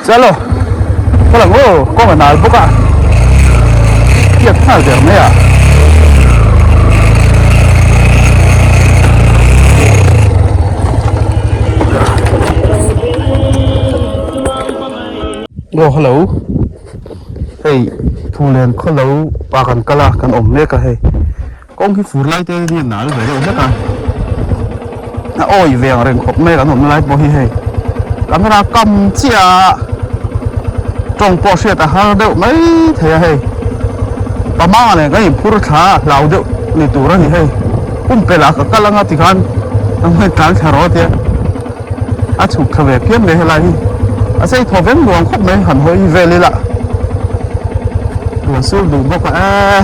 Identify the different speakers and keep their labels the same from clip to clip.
Speaker 1: Chalo, có là ngô, có mà nào bốc à? Kiệt nào được mấy à? Oh, hello. Hey, Phullen, hello. Pakan kala kan omne ka hey. Con cái phù lai tê nhiên nào vậy đâu hết à? Ôi về rừng khop mê kan om lai bo hi hey. Camera cầm chia trong bộ xe ta hàng đâu mấy thế hey. Ta mang này cái phur khá lao đâu ni tu ra ni hey. Pela ka kalanga ti kan ang mai kal tharo te. A chuk khave piam le helai. A sei thoven luang khop mê han hoi về li la. Luang sul du bok a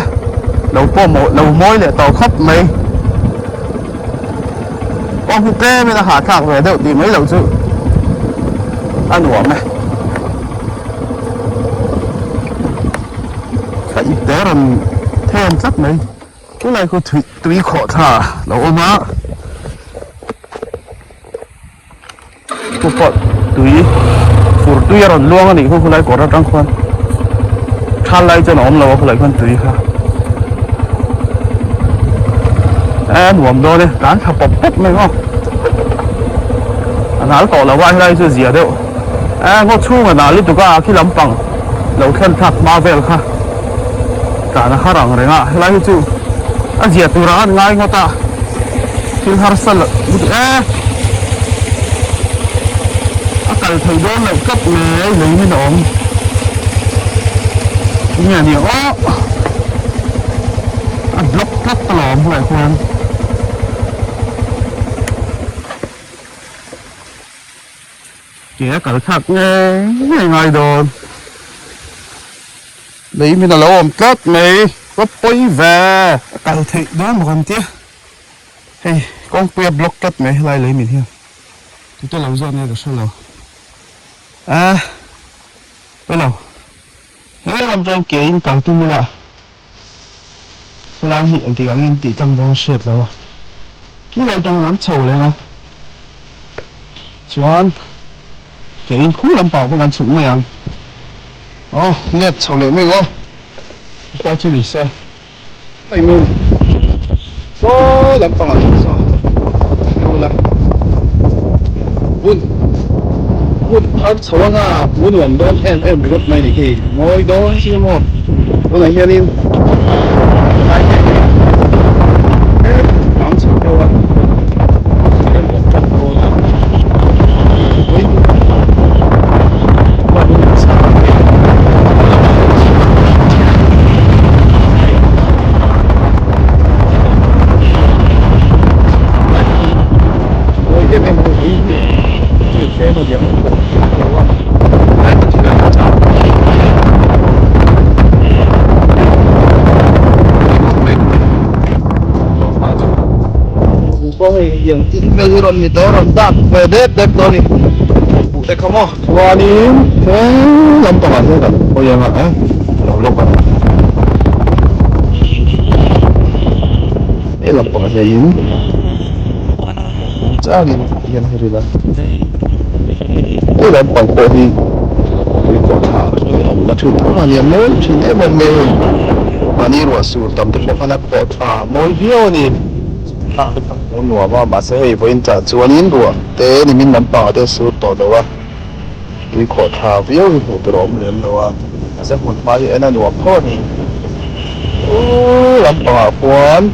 Speaker 1: lâu po mo lâu môi le tàu khop mê. Con cái tê mới là hạ thạc về đâu thì mấy lâu chứ. Ăn uống này. Cái té rằng thêm chắc này. Cái này có tùy khó thả lâu ôm á. Cô có tùy phụt tùy rằng luôn này không lại có ra trăng khoan. Khá lại cho nó ôm lâu không lại khoan tùy khá. Ăn uống đó này, đáng thả bọc bốc này không? Nó có là vai đây chứ gì ở đâu. Ngô chung ở nào lúc tụi cái khi lắm bằng lâu khen thạc Marvel khá. Cả nó Khamrang rồi ngạ, lại chứ. Gì tụi ra ngay ngô ta. Khi hả sẵn là cần thời gian lại cấp này lấy mới ổn. Nhà nhiều block cắt lỏm lại khoan. Kìa cả khác nghe ngay đồ. Lấy mình là lâu ổm cắt mày. Có bối về. Cả thầy đó một con tía. Hey, con quê block cắt mày lại lấy mình hiền. Thì tôi lâu rồi này được sao lâu. Bây lâu. Thế làm cho anh kể in càng tung là. Làm hiện thì càng in tỷ tăng bóng xếp đâu. Cái này đang làm chầu lên không? Chuan. Kể in khúc làm bảo con ăn sủng mày ăn. Nghe chầu lên mình không? Qua chỗ này xe. Đây mình. Số làm bảo ăn sao? Đâu là? Vun. Ăn chầu à, vun hoàn đón em rất may này kì. Ngồi đó chứ mà. Con này hiện in. Yang tinggal ron ni orang tak bedek tu ni. Bukan kamu. Wah ni, lampak aja kan? Oh yang lalu kan? Lampak aja ini. Cari yang hari dah. Lampak kau ni, kau tak. Macam mana ni? Macam ni macam mana ruasur tam tu macam mana kau tak? Mau dia ni. Muốn nua mà sẽ hay với trả chua nín đùa thế thì mình nắm bảo để số tổ đâu à đi khó thả phiếu thì phụ đồ mình đâu à sẽ muốn bao nhiêu anh nua phô thì nắm bảo quan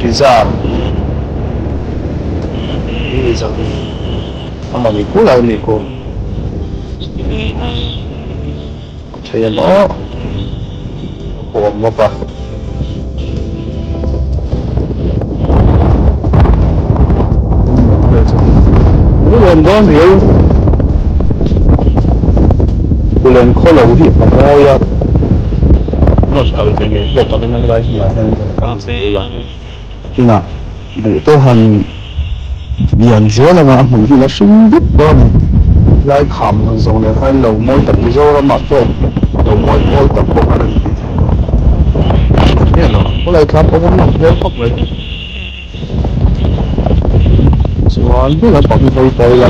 Speaker 1: đi ra mà mình cú lại mình cô thấy nó của một bà Phullen đó hiểu Phullen khó lâu thì mà thôi á nó sợ cái gì được cho nên cái gì mà khi nào để tôi hành biển giữa là mà mình chỉ là sung đứt đó này lại khẩm rồi này hay lầu môi tập đi rồi mà thôi lầu môi tập không phải là gì thế nào có lại khám có muốn làm thế không vậy Chuan cái là bọc phơi phơi là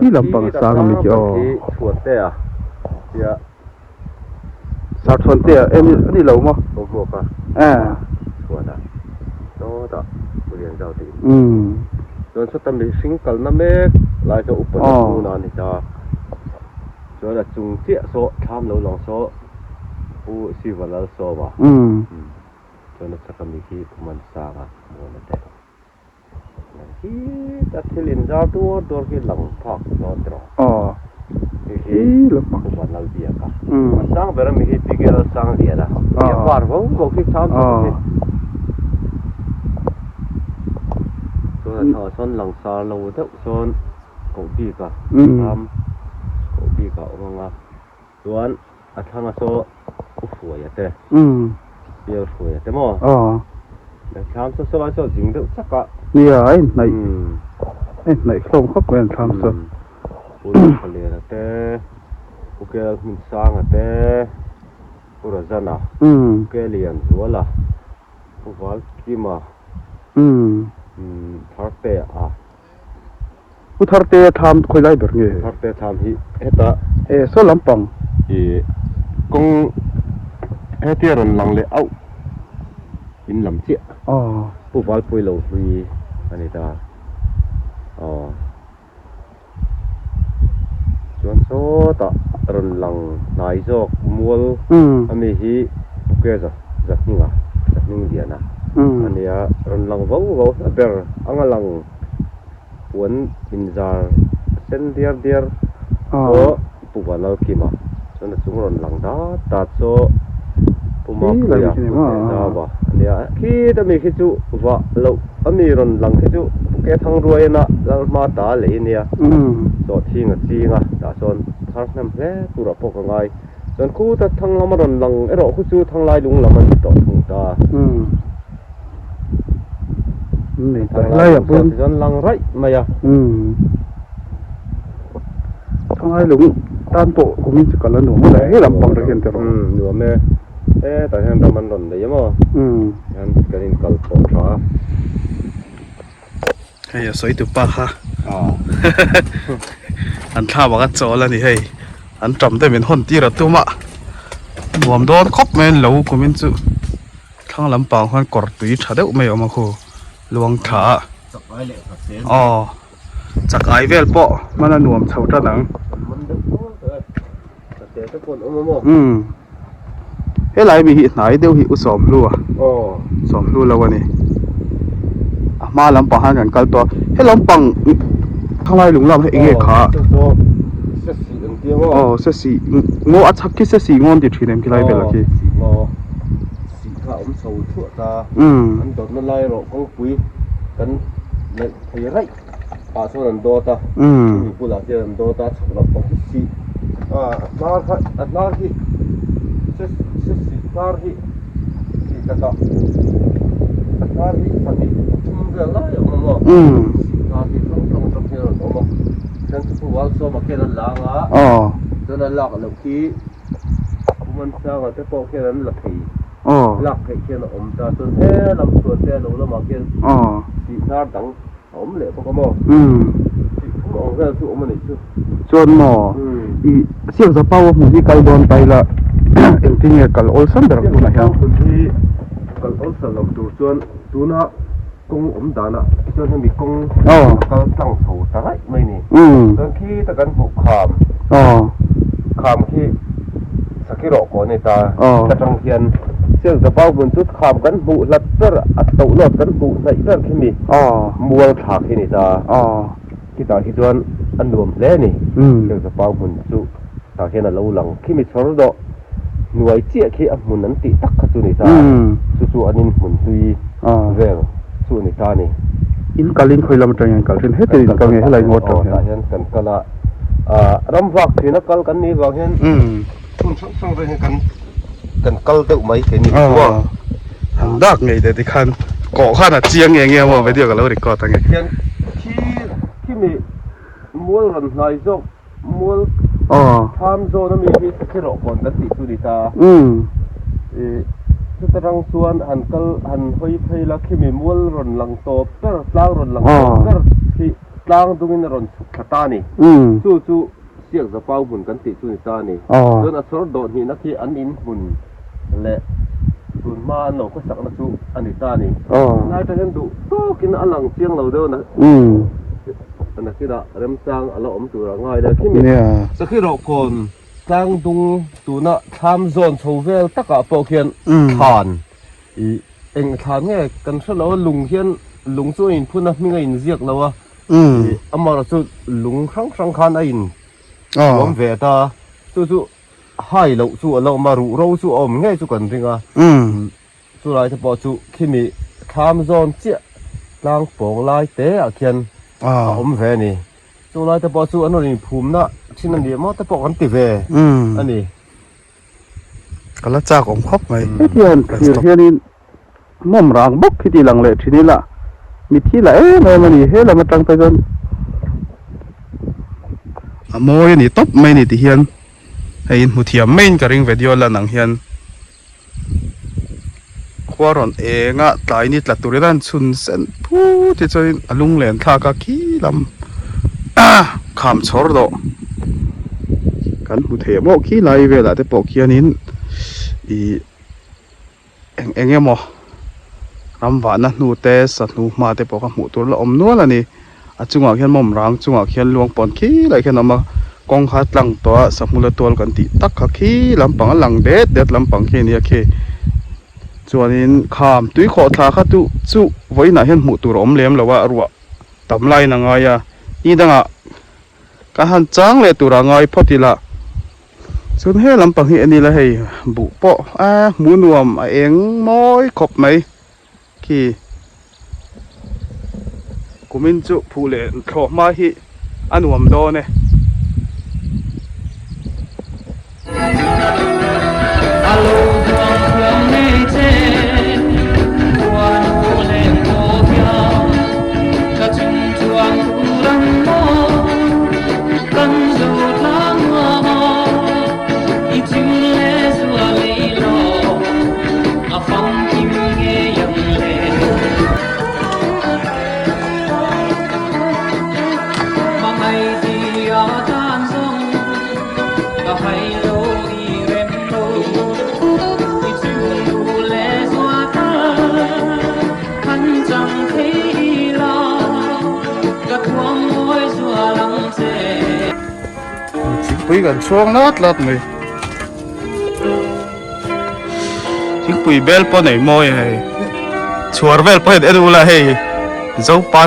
Speaker 1: ที่ลำปังสางมีกี่อ๋อ
Speaker 2: ชวนเตะเสีย
Speaker 1: สาดชนเตี้ยนี่เหลามั้ง
Speaker 2: โอ้โหป่ะชวนอ่ะโน้ตอ่ะเรียนเจ้าตีจนสุดท้ายสิงเกิลนั่นเองหลายจะอุปนิสัยนานนี่จ้าจนจุงเจี๊ยโซ่ข้ามเราลองโซ่ผู้สิวันละโซ่ป่ะจนสักมีที่มันสร้างอ่ะมันนั่นเองที่ตัดที่ลินจ้าตัวที่หลังพักนอนตรอที่หลังพักวันละเบียร์กันมันสร้างแบบมีที่ที่เราสร้างเดียร์นะอย่าว่าเราบอกที่ทำตัวเราส่วนหลังซาเราเท่าส่วนกูบีกันทำกูบีกันว่าไงส่วนอัฐานโซ่กูสวยเต้เบี้ยสวยเต้มั้งแต่ทำโซ่สบายโซ่จริงเด้อสักกะ
Speaker 1: นี่ไอ้ไหนส่งเข้าไปทำโซ่
Speaker 2: ผู้เขาเรียนเต้ผู้เกี่ยวกับสร้างเต้ผู้รักษาผู้เกี่ยวเรียนรู้ละผู้ว่ากี่มาทาร์เตะ
Speaker 1: ผู้ทาร์เตะทำคุยไล่แบบนี้
Speaker 2: ทาร์เตะทำที่ตา
Speaker 1: โซ่ลำปัง
Speaker 2: กงเที่ยรันหลังเลยเอาอินลำเจี๊ยผู้ว่าปุยเหลาปุยอันนี้ตาจวนโซ่ตะรันหลังนายจอกมัวอันนี้ฮีผู้เกี่ยวจัดนิ่งเดียนะอันนี้รันหลังว้าวเบอร์อังหลังปวนอินจาร์เซนเดียร์โซ่ผู้ว่าเรากี่มาจนจุงรันหลังตัดโซ่ผู้มาปุยจ้าบ่อันนี้คิดมีคิดจูว่าเราอันนี้รันหลังคิดจูผู้เกี่ยวทั้งรวยนะเรามาตาเลยเนี่ยจอดที่จีงแต่ส่วนทางนั้นแหละตัวเราพกง่ายส่วนคู่แต่ทางเรามารันหลังเราคู่จูทางลายลุงเรามันต่อถึงตา
Speaker 1: นี่ทางลาย
Speaker 2: ส่วนหลังไรมาอ่ะ
Speaker 1: ทางลายลุงตานโปะกูมีสกัดแล้วหนูไม่ได้ให้ลำปังตะเกียนแต่
Speaker 2: หนูแม่แต่ฉันเรามันรันได้ยังมั้งฉันก็นี่กัลโปช้า
Speaker 1: ให้สวยตุ๊บปะฮะอันท่าบอกกันโจแล้วนี่เฮ้ยอันจำได้เป็นคนที่เราตัวมะรวมโดนคบแม่นเหลากูมินจุข้างลำปางคนกอดตุยชาเดวไม่ออกมาคู่ลวงขาจากไอเวลปะมันน่ะหน่วมเท่าจ้าหนังเฮ้ยไรมีหิไหนเดี๋ยวหิอุสอมรัวสอมรัวแล้ววันนี้มาลำปางหันกันตัวเฮ้ยลำปางทางไรหลงลำให้เองขาเสสีงออัดชักที่เสสีงอนติดทีเดิมกี่ไรเป็นละกี่
Speaker 2: สีขาวมันสูงทั่วตาอันโดดนั่นไรหรอกก็ปุยกันในไทยไรป่าส่วนโดตามีผู้หลักเจริญโดตาสำหรับของสีลาที่เสสีลาที่ที่กระต่ายลาที่ปฏิมันเรื่องไรออกมาลาที่ต้องเจริญออกมาฉันผู้ว่าสอบเกณฑ์หลังจนหลักหลักที่มันสร้างแต่พอแค่นั้นหลักที่หลักแค่นั้นตาจนลำส่วนลงแล้วมาเกณฑ์สีหน้าดังเลยพวกมันสีทุ่งแค่ทุ่งมันนี่
Speaker 1: จนหมอเสี่ยวจะเป้าหมู่ที่ไกลโดนไปละเอ็งที่เนี่ยกัลโอลสันเดอร์ตัวไหนฮะ
Speaker 2: คนที่กัลโอลสันลำตัวตัวน่ะกงดานะจนมีกงกัลตั้งโถตะไรไม่นี่จนขี้ตะกันบุกขามขี้สักกิโลก่อนในตาตะจังเทียนเสี่ยวจะเป้าบนจุดขามกันบุลัดเตอร์อัตโตโลดกันบุใส่เตอร์ขี้มีมัวฉากที่นี่ตาที่ตาที่จวนอันรวมแล้วนี่เสี่ยวจะเป้าบนจุดตาเห็นอะไรหลังขี้มีชอร์ดหน่วยเจี๊ยขี้มุนนั้นติตักขจุนิตาจู่ๆอันนี้มุนตุยเรื่องจู่นิตานี่
Speaker 1: อินกาลินคอยลำจังยังกาลินเฮ็ดอินกาเงให้ไหลงดจัง
Speaker 2: เห็นกันกะละรำวักที่นักกลกันนี่ว่าเห็นคุณส่งไปให้กันกลเต้าไหมแค่นี้ว่า
Speaker 1: หันดักไงแต่ที่คันเกาะขันเจียงอย่างเงี้ยว่าไปเดียวกันแล้วดิเกาะตั้งไง
Speaker 2: ที่มีมัวรันไหลจบมัวทำโซนมีที่รอก่อนกันติดสุดิตาสุดรังส่วนหันหอยเพลลักที่มีมัวรันหลังโตเปิดล้างรันหลังโตเปิดที่ tlang tung in ron chuk khata ni chu siak za pau mun kan ti chu ni ta ni don a chor do ni na ki an in mun le tun ma no ko sak na chu ani ta ni nai ta hen du to kin alang chiang lo do na na ki da rem sang alo om tu ra ngai da ki mi sa ki ro kon tlang tung tu na tham zon chovel taka po khian than i eng than nge kan sa lo lung hian lung chu in phuna mi ngai in ziak lo a amara chu lung khang khan a in om ve ta chu hai lo chu alo ma ru ro chu om nge chu kan ringa chu lai ta po chu khimi tham zon chia tlang pong lai te a khian om ve ni chu lai ta po chu an rin phum na chin an ni mo ta po kan ti ve ani
Speaker 1: kala cha kom khop mai hian hianin mom rang bok khiti lang le thini la mi thi la mai mani he la matang ta jon amoi ni top mai ni ti hian hein mu thiam main ka ring video la nang hian khwaron enga tlai ni tlaturiran chun sen pu ti choin alung len tha ka ki lam kham chor do kan hu the mo ki lai ve la te po khianin i emo ramwa na nu te sa nu ma te po ka mu tur la om nual ani achunga khian mom rang chunga khian luang pon khi lai khian ama kong khat lang to samula tol kan ti tak kha khi lampang lang det lampang khi ni khe chuanin kham tui kho tha kha tu chu voina hian mu tur om lem lawa ruwa tamlai na nga ya ni danga ka han chang le tura ngai photila chun he lampang hi ani la hei bu po mu nuam a eng moi khop mai ki kumin chu phule tho ma hi anuam do ne pui gan chuang lat mai thing pui bel po nei moi hei chuar vel po edu la hei zo pa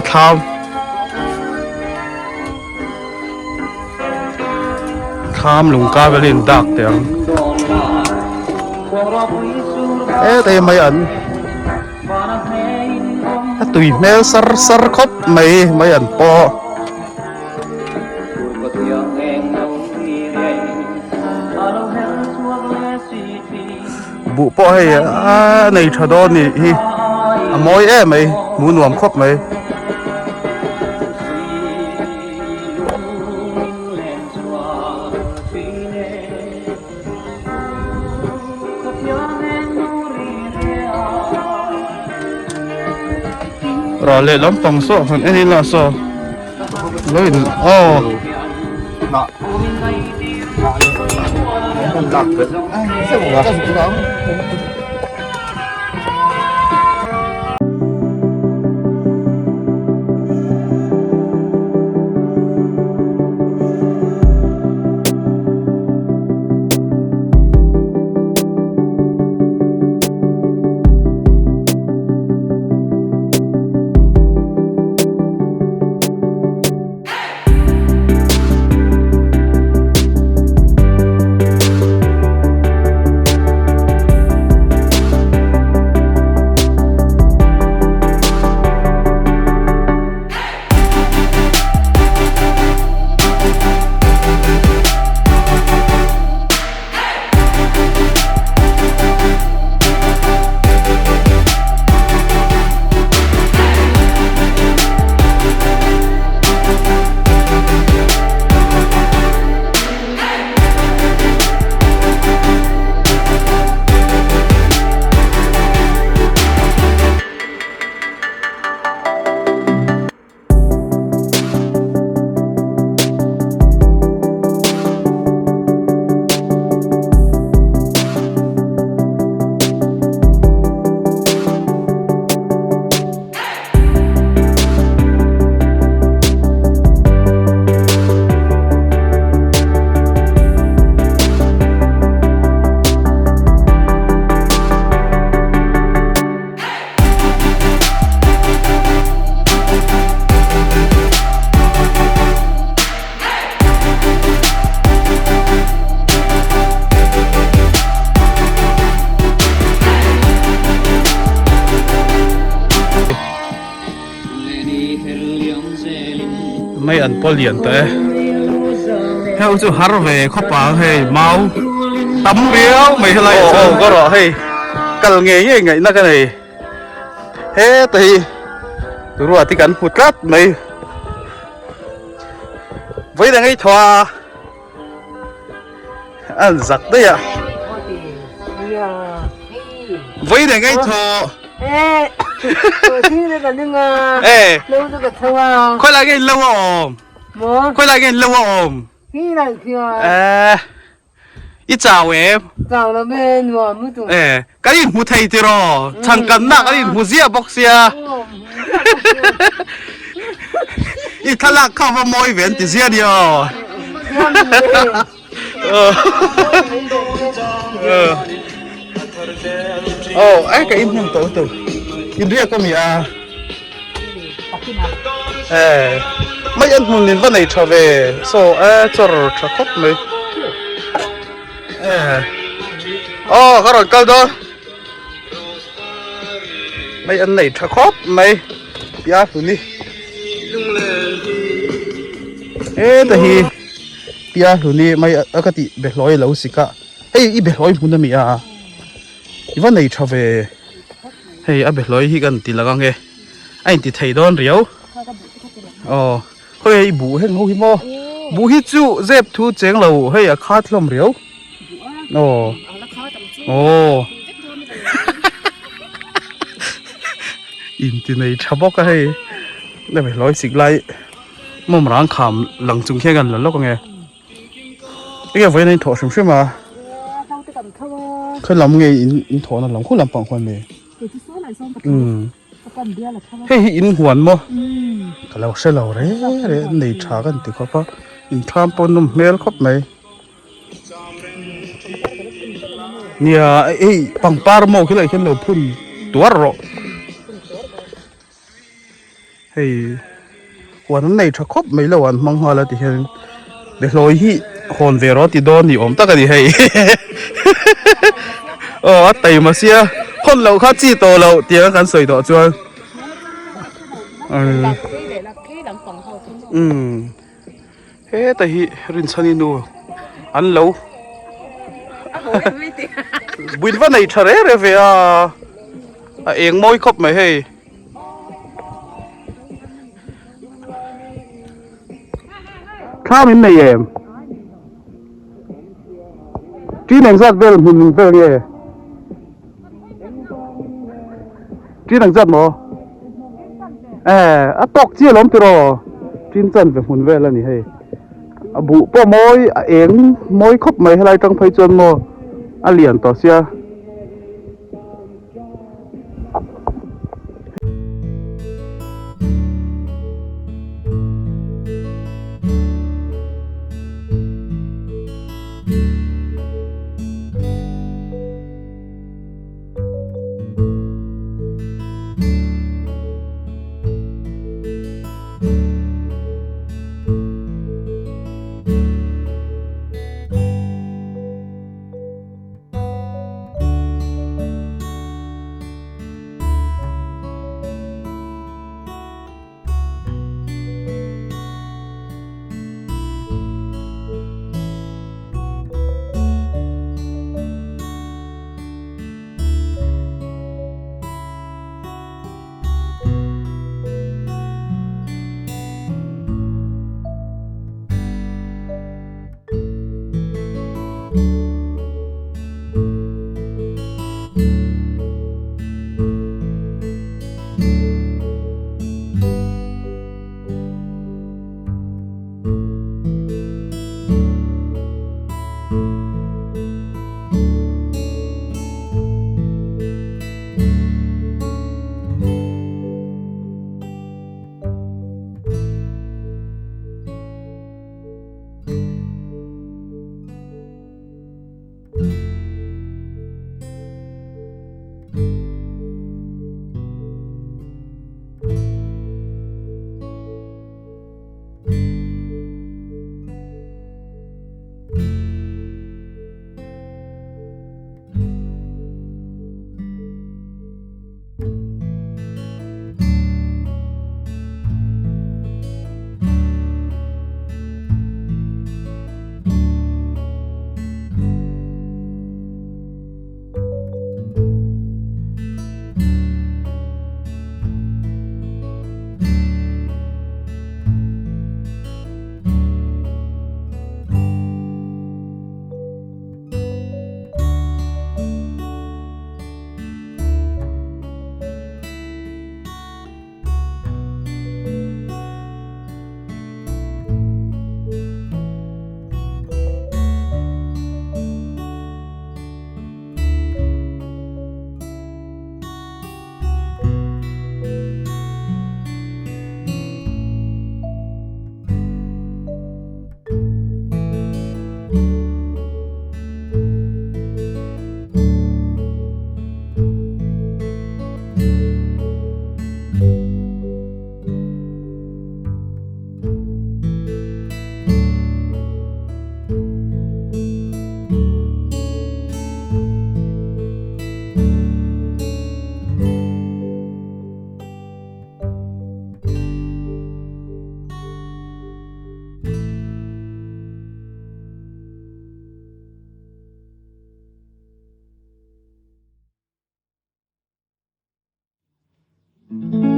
Speaker 1: tham lung ka velin dak teng te mai an tui mel sar khop mai an po bu po hay này thà đo nè hi mối mày muốn nuông khóc mày rồi lệ lắm bằng số phần ấy là số lối nọ đặc biệt an polian te heu chu har ve kho pa hei mau tam riau mai helai go ro hei kal nge ngai na ka nei he tai tu ru ati kan putlat mai với đang ấy thua ăn giặc đấy ạ với đang ấy thua khoai là cái lâu ôm khoai là cái lâu ôm ít chào em
Speaker 3: chào là bên mà mới tụi
Speaker 1: cái gì mua thay thì rồi thằng cần nặng cái gì mua gì bóc xia ít thlak khaw và mawi ven thì gì đi ai cái in hàng tổ tổ in riêng có mi à mấy anh muốn lên vấn này trở về so cho rồi cho khóc mấy cái rồi câu đó mấy anh này cho khóc mấy bia phụ đi tại vì bia phụ đi mấy cái gì bể lối lâu xí cả ý bể lối muốn mi à vấn này trở về bể lối hi gần tí là con nghe anh thì thấy đón riếu hơi bù hết ngô hi mò bù hi chú dẹp thu chén lầu hay khát lom riếu in thì này chả bóc cái đây phải nói xịt lại mồm răng khảm lằng chung kia gần là lúc nghe cái vậy nên thọ sớm sớm mà cái làm nghề in thọ là làm không làm bằng khoan này in huấn mà cái lâu sẽ lâu đấy này trả gần thì có pa in tham pon nôm mail khóc này nia bằng par màu cái này cái lâu phun tua rồiวันnày chắc khóc mấy lâu ăn măng hoa là thì hiện để lôi hi hồn về đó thì đón thì ôm tất cả thì hay tay mà xia hôn lâu khác chi tổ lâu thì nó gắn sợi đó chưa thế tại hi rin sani nu ăn lâu buổiวันnày trời đấy về em môi khóc mấy hayข้ามินไม่เยี่ยมจีนังจัดเวลหุ่นเวลเย่จีนังจัดมั้ตอกเจี๊ยล้มตัวจีนจัดเวลหุ่นเวลนี่ให้บุปมอยเอ็งมอยคบไม่ให้ไรจังไพจนมั้เลียนต่อเสีย
Speaker 3: Ừ.